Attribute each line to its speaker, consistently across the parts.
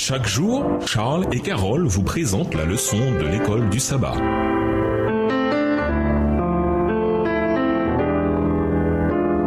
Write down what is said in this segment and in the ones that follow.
Speaker 1: Chaque jour, Charles et Carole vous présentent la leçon de l'école du sabbat.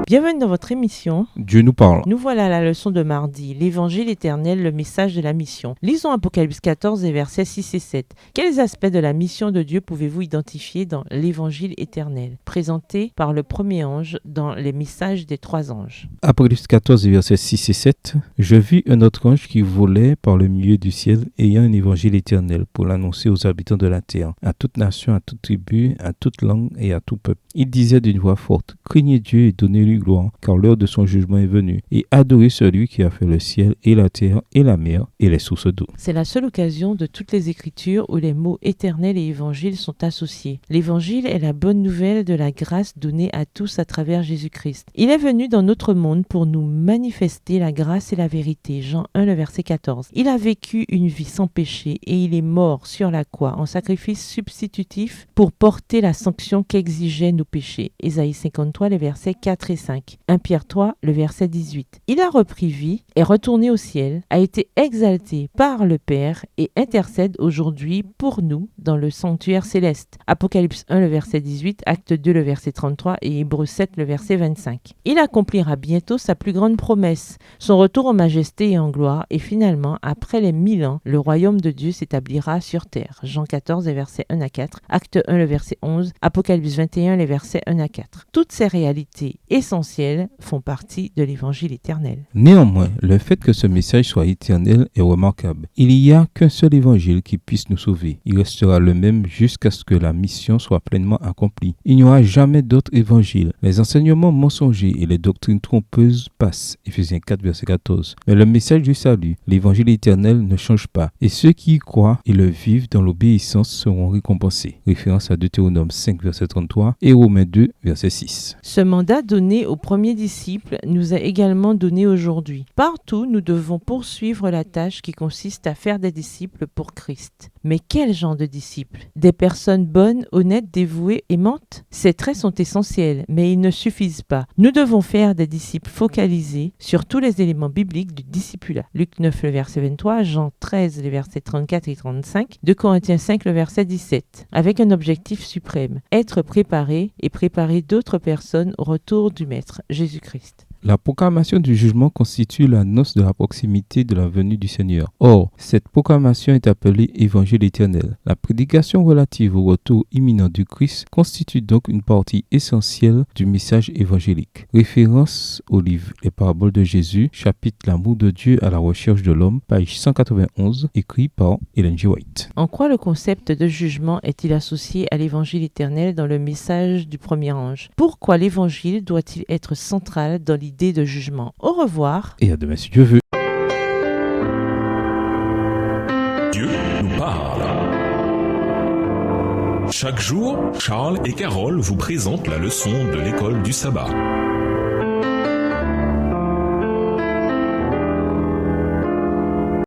Speaker 2: Bienvenue dans votre émission.
Speaker 3: Dieu nous parle.
Speaker 2: Nous voilà à la leçon de mardi, l'évangile éternel, le message de la mission. Lisons Apocalypse 14 et versets 6 et 7. Quels aspects de la mission de Dieu pouvez-vous identifier dans l'évangile éternel, présenté par le premier ange dans les messages des trois anges?
Speaker 3: Apocalypse 14 et versets 6 et 7. Je vis un autre ange qui volait par le milieu du ciel, ayant un évangile éternel pour l'annoncer aux habitants de la terre, à toute nation, à toute tribu, à toute langue et à tout peuple. Il disait d'une voix forte, craignez Dieu et donnez-lui gloire, car l'heure de son jugement est venue, et adorez celui qui a fait le ciel et la terre et la mer et les sources d'eau.
Speaker 2: C'est la seule occasion de toutes les Écritures où les mots éternel et évangile sont associés. L'évangile est la bonne nouvelle de la grâce donnée à tous à travers Jésus-Christ. Il est venu dans notre monde pour nous manifester la grâce et la vérité. Jean 1, le verset 14. Il a vécu une vie sans péché et il est mort sur la croix en sacrifice substitutif pour porter la sanction qu'exigeaient nos péchés. Ésaïe 53, les versets 4 et 5. 1 Pierre 3, le verset 18. Il a repris vie, est retourné au ciel, a été exalté par le Père et intercède aujourd'hui pour nous dans le sanctuaire céleste. Apocalypse 1, le verset 18, Acte 2, le verset 33 et Hébreux 7, le verset 25. Il accomplira bientôt sa plus grande promesse, son retour en majesté et en gloire, et finalement, après les 1000 ans, le royaume de Dieu s'établira sur terre. Jean 14, les versets 1 à 4, Acte 1, le verset 11, Apocalypse 21, les versets 1 à 4. Toutes ces réalités essentielles font partie de l'évangile éternel.
Speaker 3: Néanmoins, le fait que ce message soit éternel est remarquable. Il n'y a qu'un seul évangile qui puisse nous sauver. Il restera le même jusqu'à ce que la mission soit pleinement accomplie. Il n'y aura jamais d'autre évangile. Les enseignements mensongers et les doctrines trompeuses passent. Éphésiens 4, verset 14. Mais le message du salut, l'évangile éternel, ne change pas. Et ceux qui y croient et le vivent dans l'obéissance seront récompensés. Référence à Deutéronome 5, verset 33 et Romains 2, verset 6.
Speaker 2: Ce mandat donné aux premiers disciples nous est également donné aujourd'hui. Partout, nous devons poursuivre la tâche qui consiste à faire des disciples pour Christ. Mais quel genre de disciples? Des personnes bonnes, honnêtes, dévouées, aimantes? Ces traits sont essentiels, mais ils ne suffisent pas. Nous devons faire des disciples focalisés sur tous les éléments bibliques du discipulat. Luc 9, le verset 23, Jean 13, les versets 34 et 35, 2 Corinthiens 5, le verset 17, avec un objectif suprême, être préparé et préparer d'autres personnes au retour du Maître, Jésus-Christ.
Speaker 3: La proclamation du jugement constitue l'annonce de la proximité de la venue du Seigneur. Or, cette proclamation est appelée évangile éternel. La prédication relative au retour imminent du Christ constitue donc une partie essentielle du message évangélique. Référence au livre Les paraboles de Jésus, chapitre L'amour de Dieu à la recherche de l'homme, page 191, écrit par Ellen G. White.
Speaker 2: En quoi le concept de jugement est-il associé à l'évangile éternel dans le message du premier ange? Pourquoi l'évangile doit-il être central dans l'idée de jugement? Au revoir.
Speaker 3: Et à demain si Dieu veut.
Speaker 1: Dieu nous parle. Chaque jour, Charles et Carole vous présentent la leçon de l'école du sabbat.